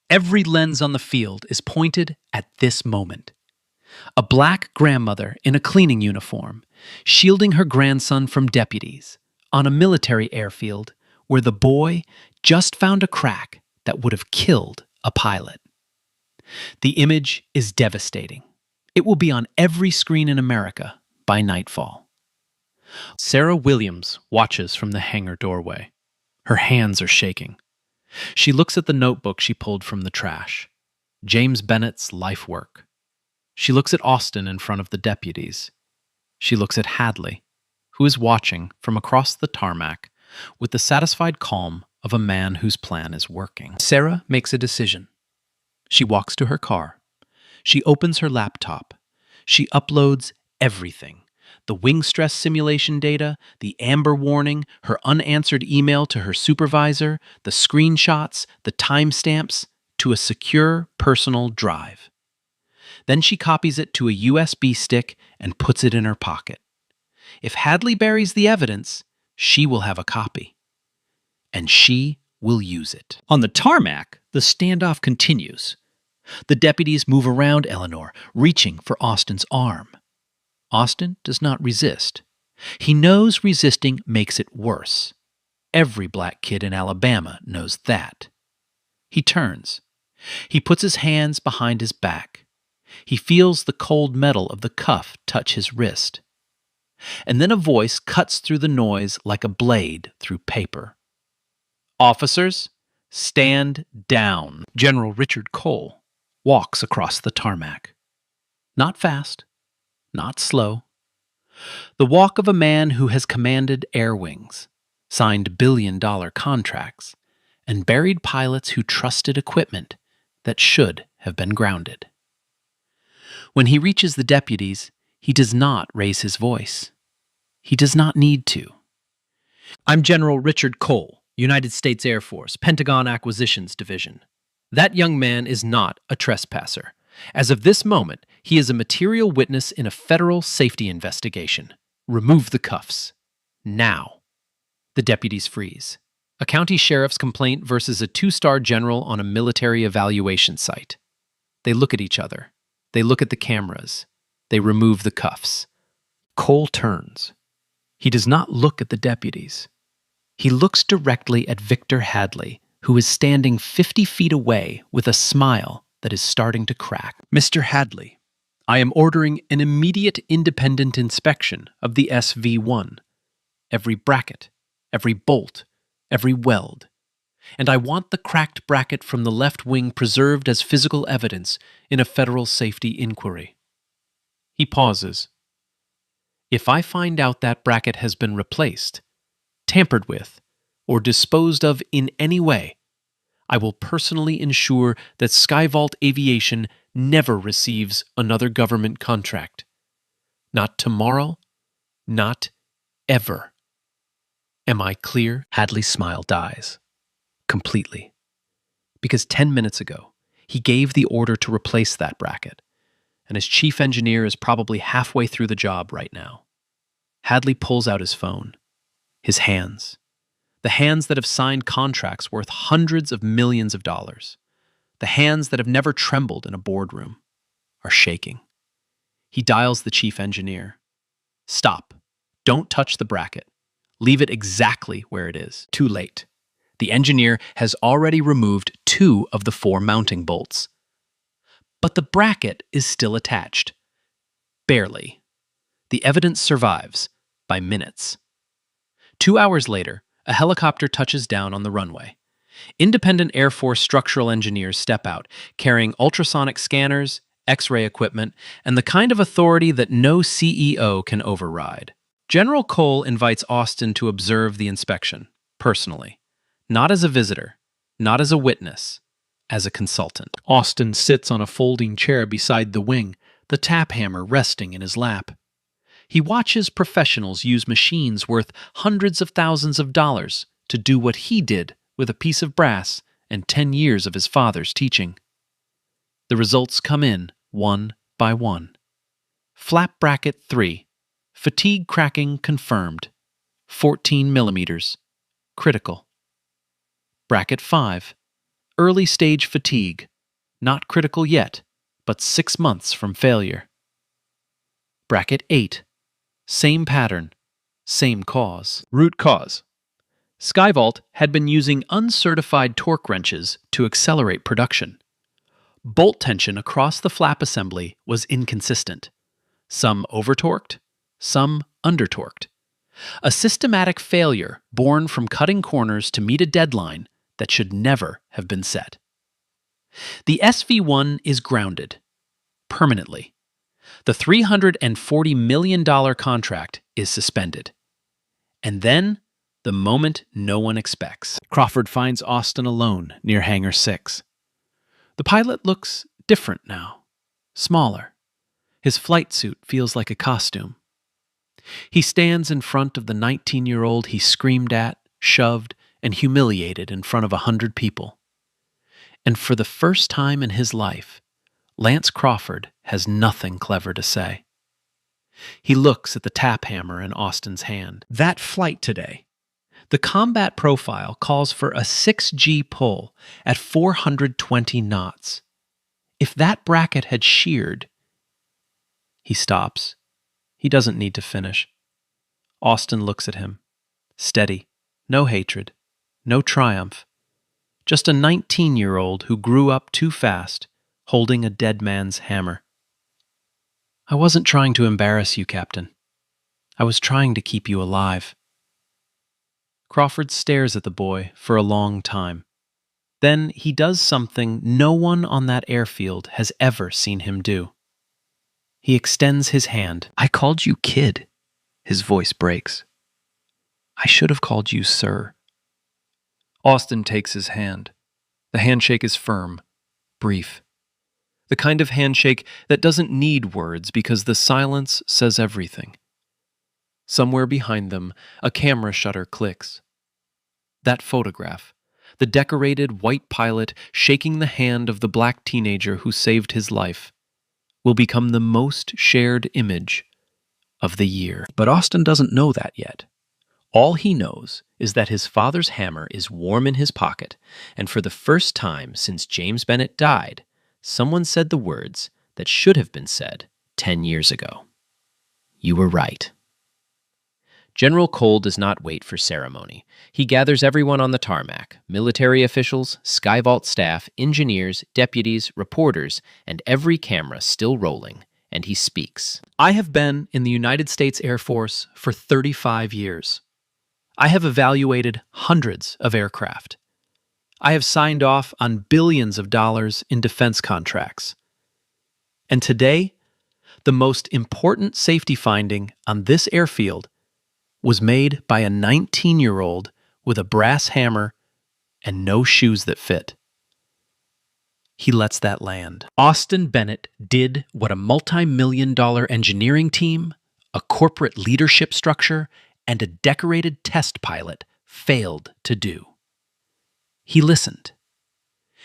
Every lens on the field is pointed at this moment. A black grandmother in a cleaning uniform, shielding her grandson from deputies, on a military airfield where the boy just found a crack that would have killed a pilot. The image is devastating. It will be on every screen in America by nightfall. Sarah Williams watches from the hangar doorway. Her hands are shaking. She looks at the notebook she pulled from the trash. James Bennett's life work. She looks at Austin in front of the deputies. She looks at Hadley, who is watching from across the tarmac with the satisfied calm of a man whose plan is working. Sarah makes a decision. She walks to her car. She opens her laptop. She uploads everything. The wing stress simulation data, the amber warning, her unanswered email to her supervisor, the screenshots, the timestamps, to a secure personal drive. Then she copies it to a USB stick and puts it in her pocket. If Hadley buries the evidence, she will have a copy. And she will use it. On the tarmac, the standoff continues. The deputies move around Eleanor, reaching for Austin's arm. Austin does not resist. He knows resisting makes it worse. Every black kid in Alabama knows that. He turns. He puts his hands behind his back. He feels the cold metal of the cuff touch his wrist. And then a voice cuts through the noise like a blade through paper. Officers, stand down. General Richard Cole walks across the tarmac. Not fast, not slow. The walk of a man who has commanded air wings, signed billion-dollar contracts, and buried pilots who trusted equipment that should have been grounded. When he reaches the deputies, he does not raise his voice. He does not need to. I'm General Richard Cole, United States Air Force, Pentagon Acquisitions Division. That young man is not a trespasser. As of this moment, he is a material witness in a federal safety investigation. Remove the cuffs. Now. The deputies freeze. A county sheriff's complaint versus a 2-star general on a military evaluation site. They look at each other. They look at the cameras. They remove the cuffs. Cole turns. He does not look at the deputies. He looks directly at Victor Hadley, who is standing 50 feet away with a smile that is starting to crack. Mr. Hadley, I am ordering an immediate independent inspection of the SV-1. Every bracket, every bolt, every weld. And I want the cracked bracket from the left wing preserved as physical evidence in a federal safety inquiry. He pauses. If I find out that bracket has been replaced, tampered with, or disposed of in any way, I will personally ensure that Skyvault Aviation never receives another government contract. Not tomorrow, not ever. Am I clear? Hadley's smile dies. Completely. Because 10 minutes ago, he gave the order to replace that bracket, and his chief engineer is probably halfway through the job right now. Hadley pulls out his phone. His hands. The hands that have signed contracts worth hundreds of millions of dollars. The hands that have never trembled in a boardroom are shaking. He dials the chief engineer. Stop. Don't touch the bracket. Leave it exactly where it is. Too late. The engineer has already removed 2 of the 4 mounting bolts. But the bracket is still attached. Barely. The evidence survives by minutes. 2 hours later, a helicopter touches down on the runway. Independent Air Force structural engineers step out, carrying ultrasonic scanners, X-ray equipment, and the kind of authority that no CEO can override. General Cole invites Austin to observe the inspection, personally. Not as a visitor, not as a witness, as a consultant. Austin sits on a folding chair beside the wing, the tap hammer resting in his lap. He watches professionals use machines worth hundreds of thousands of dollars to do what he did with a piece of brass and 10 years of his father's teaching. The results come in one by one. Flap bracket 3. Fatigue cracking confirmed. 14 millimeters. Critical. Bracket 5. Early stage fatigue. Not critical yet, but 6 months from failure. Bracket 8. Same pattern. Same cause. Root cause. Skyvault had been using uncertified torque wrenches to accelerate production. Bolt tension across the flap assembly was inconsistent. Some over-torqued, some under-torqued. A systematic failure born from cutting corners to meet a deadline that should never have been set. The SV-1 is grounded. Permanently. The $340 million contract is suspended. And then, the moment no one expects. Crawford finds Austin alone near Hangar 6. The pilot looks different now. Smaller. His flight suit feels like a costume. He stands in front of the 19-year-old he screamed at, shoved, and humiliated in front of 100 people. And for the first time in his life, Lance Crawford has nothing clever to say. He looks at the tap hammer in Austin's hand. That flight today. The combat profile calls for a 6G pull at 420 knots. If that bracket had sheared... He stops. He doesn't need to finish. Austin looks at him. Steady. No hatred. No triumph. Just a 19-year-old who grew up too fast, holding a dead man's hammer. I wasn't trying to embarrass you, Captain. I was trying to keep you alive. Crawford stares at the boy for a long time. Then he does something no one on that airfield has ever seen him do. He extends his hand. I called you kid. His voice breaks. I should have called you sir. Austin takes his hand. The handshake is firm, brief. The kind of handshake that doesn't need words because the silence says everything. Somewhere behind them, a camera shutter clicks. That photograph, the decorated white pilot shaking the hand of the black teenager who saved his life, will become the most shared image of the year. But Austin doesn't know that yet. All he knows is that his father's hammer is warm in his pocket, and for the first time since James Bennett died, someone said the words that should have been said 10 years ago. You were right. General Cole does not wait for ceremony. He gathers everyone on the tarmac, military officials, Skyvault staff, engineers, deputies, reporters, and every camera still rolling, and he speaks. I have been in the United States Air Force for 35 years. I have evaluated hundreds of aircraft. I have signed off on billions of dollars in defense contracts. And today, the most important safety finding on this airfield was made by a 19-year-old with a brass hammer and no shoes that fit. He lets that land. Austin Bennett did what a multi-million-dollar engineering team, a corporate leadership structure, and a decorated test pilot failed to do. He listened.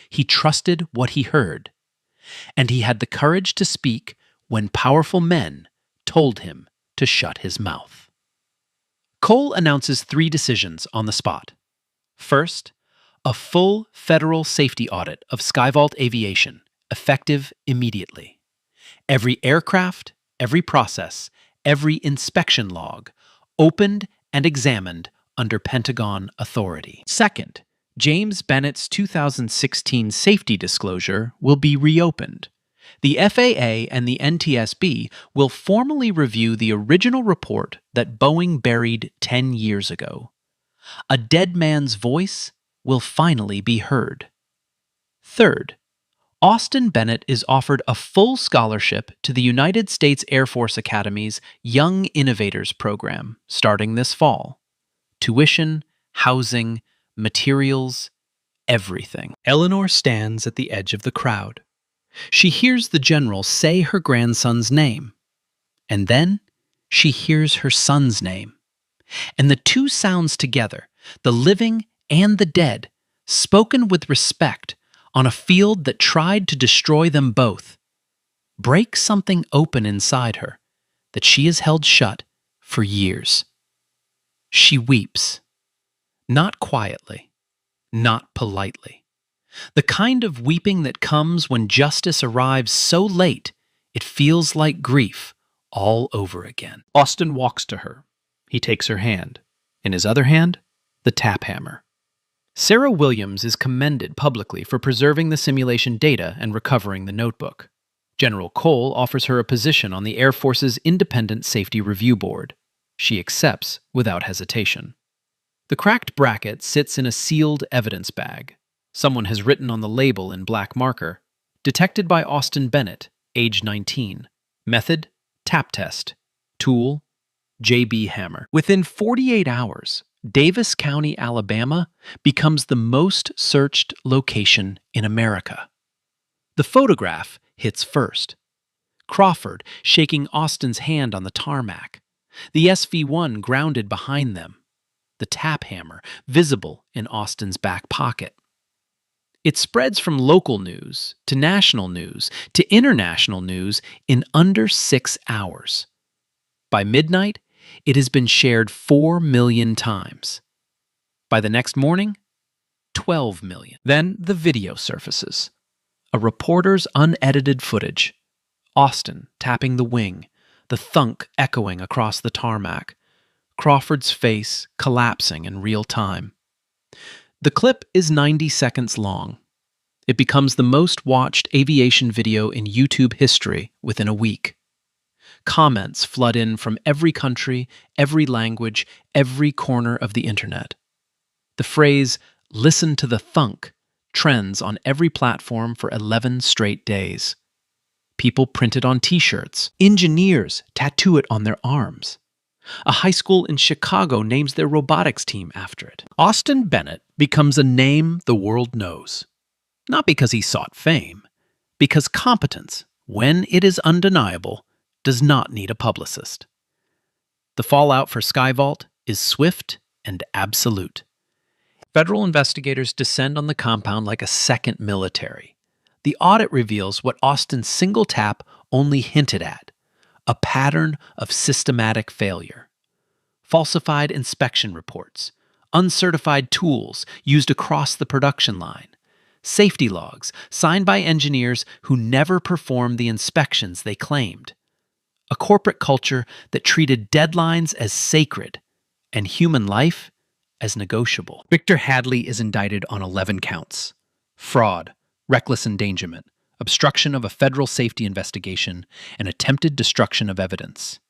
He trusted what he heard, and he had the courage to speak when powerful men told him to shut his mouth. Cole announces 3 decisions on the spot. First, a full federal safety audit of Skyvault Aviation, effective immediately. Every aircraft, every process, every inspection log, opened and examined under Pentagon authority. Second, James Bennett's 2016 safety disclosure will be reopened. The FAA and the NTSB will formally review the original report that Boeing buried 10 years ago. A dead man's voice will finally be heard. Third, Austin Bennett is offered a full scholarship to the United States Air Force Academy's Young Innovators program starting this fall. Tuition, housing, materials, everything. Eleanor stands at the edge of the crowd. She hears the general say her grandson's name, and then she hears her son's name. And the two sounds together, the living and the dead, spoken with respect on a field that tried to destroy them both, break something open inside her that she has held shut for years. She weeps, not quietly, not politely. The kind of weeping that comes when justice arrives so late it feels like grief all over again. Austin walks to her. He takes her hand. In his other hand, the tap hammer. Sarah Williams is commended publicly for preserving the simulation data and recovering the notebook. General Cole offers her a position on the Air Force's Independent Safety Review Board. She accepts without hesitation. The cracked bracket sits in a sealed evidence bag. Someone has written on the label in black marker, "Detected by Austin Bennett, age 19. Method, tap test. Tool, JB hammer." Within 48 hours, Davis County, Alabama becomes the most searched location in America. The photograph hits first. Crawford shaking Austin's hand on the tarmac. The SV-1 grounded behind them. The tap hammer visible in Austin's back pocket. It spreads from local news to national news to international news in under 6 hours. By midnight, it has been shared 4 million times. By the next morning, 12 million. Then the video surfaces. A reporter's unedited footage. Austin tapping the wing, the thunk echoing across the tarmac. Crawford's face collapsing in real time. The clip is 90 seconds long. It becomes the most watched aviation video in YouTube history within a week. Comments flood in from every country, every language, every corner of the internet. The phrase, "listen to the thunk," trends on every platform for 11 straight days. People print it on t-shirts. Engineers tattoo it on their arms. A high school in Chicago names their robotics team after it. Austin Bennett becomes a name the world knows. Not because he sought fame, because competence, when it is undeniable, does not need a publicist. The fallout for Skyvault is swift and absolute. Federal investigators descend on the compound like a second military. The audit reveals what Austin's single tap only hinted at: a pattern of systematic failure. Falsified inspection reports, uncertified tools used across the production line, safety logs signed by engineers who never performed the inspections they claimed. A corporate culture that treated deadlines as sacred and human life as negotiable. Victor Hadley is indicted on 11 counts: fraud, reckless endangerment, obstruction of a federal safety investigation, and attempted destruction of evidence.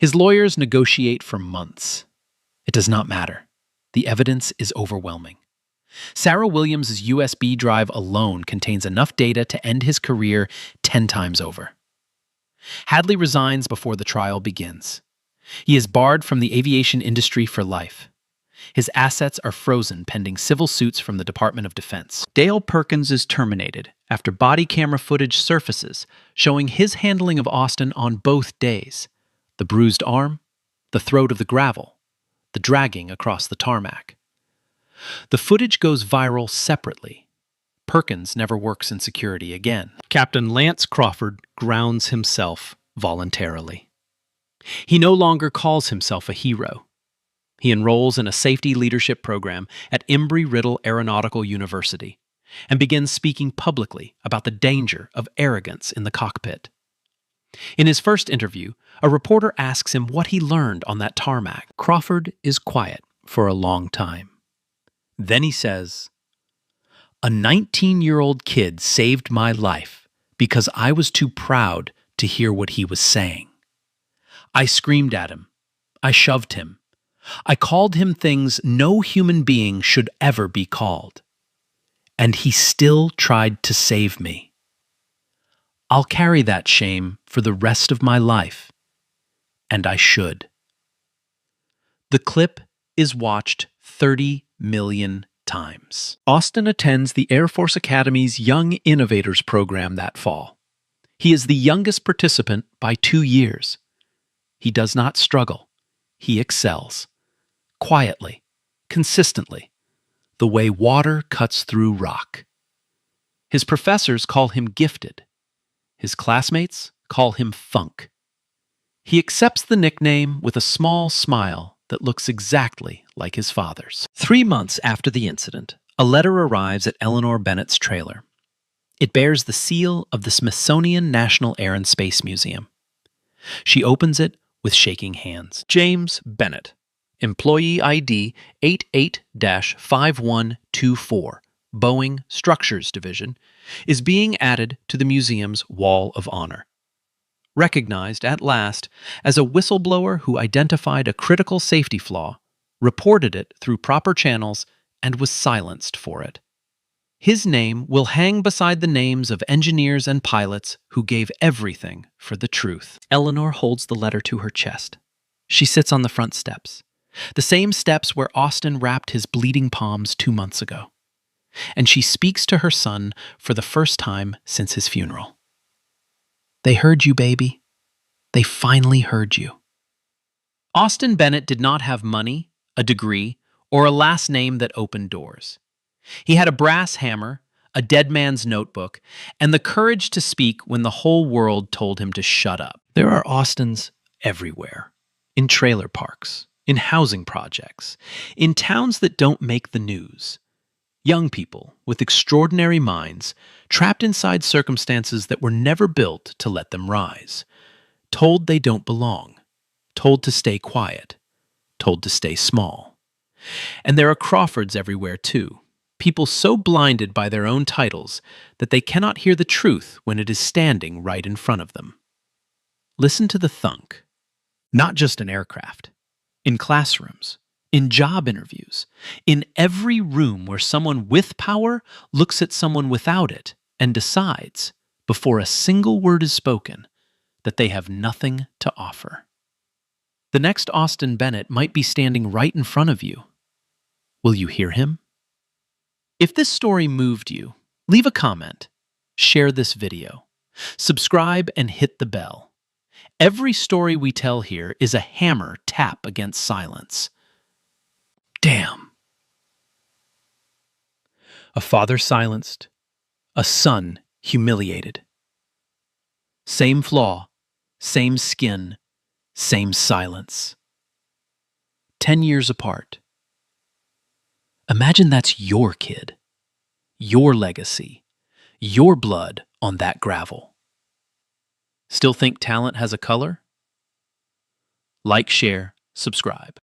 His lawyers negotiate for months. It does not matter. The evidence is overwhelming. Sarah Williams' USB drive alone contains enough data to end his career 10 times over. Hadley resigns before the trial begins. He is barred from the aviation industry for life. His assets are frozen pending civil suits from the Department of Defense. Dale Perkins is terminated after body camera footage surfaces showing his handling of Austin on both days: the bruised arm, the throat of the gravel, the dragging across the tarmac. The footage goes viral separately. Perkins never works in security again. Captain Lance Crawford grounds himself voluntarily. He no longer calls himself a hero. He enrolls in a safety leadership program at Embry-Riddle Aeronautical University and begins speaking publicly about the danger of arrogance in the cockpit. In his first interview, a reporter asks him what he learned on that tarmac. Crawford is quiet for a long time. Then he says, "A 19-year-old kid saved my life because I was too proud to hear what he was saying. I screamed at him. I shoved him. I called him things no human being should ever be called. And he still tried to save me. I'll carry that shame for the rest of my life. And I should." The clip is watched 30 million times. Austin attends the Air Force Academy's Young Innovators program that fall. He is the youngest participant by 2 years. He does not struggle. He excels. Quietly, consistently, the way water cuts through rock. His professors call him gifted. His classmates call him Funk. He accepts the nickname with a small smile that looks exactly like his father's. 3 months after the incident, a letter arrives at Eleanor Bennett's trailer. It bears the seal of the Smithsonian National Air and Space Museum. She opens it with shaking hands. James Bennett, Employee ID 88-5124, Boeing Structures Division, is being added to the museum's Wall of Honor. Recognized at last as a whistleblower who identified a critical safety flaw, reported it through proper channels, and was silenced for it. His name will hang beside the names of engineers and pilots who gave everything for the truth. Eleanor holds the letter to her chest. She sits on the front steps, the same steps where Austin wrapped his bleeding palms 2 months ago. And she speaks to her son for the first time since his funeral. "They heard you, baby. They finally heard you." Austin Bennett did not have money, a degree, or a last name that opened doors. He had a brass hammer, a dead man's notebook, and the courage to speak when the whole world told him to shut up. There are Austins everywhere, in trailer parks, in housing projects, in towns that don't make the news. Young people with extraordinary minds, trapped inside circumstances that were never built to let them rise, told they don't belong, told to stay quiet, told to stay small. And there are Crawfords everywhere too, people so blinded by their own titles that they cannot hear the truth when it is standing right in front of them. Listen to the thunk. Not just in aircraft, in classrooms, in job interviews, in every room where someone with power looks at someone without it and decides, before a single word is spoken, that they have nothing to offer. The next Austin Bennett might be standing right in front of you. Will you hear him? If this story moved you, leave a comment, share this video, subscribe and hit the bell. Every story we tell here is a hammer tap against silence. Damn. A father silenced, a son humiliated. Same flaw, same skin, same silence. 10 years apart. Imagine that's your kid, your legacy, your blood on that gravel. Still think talent has a color? Like, share, subscribe.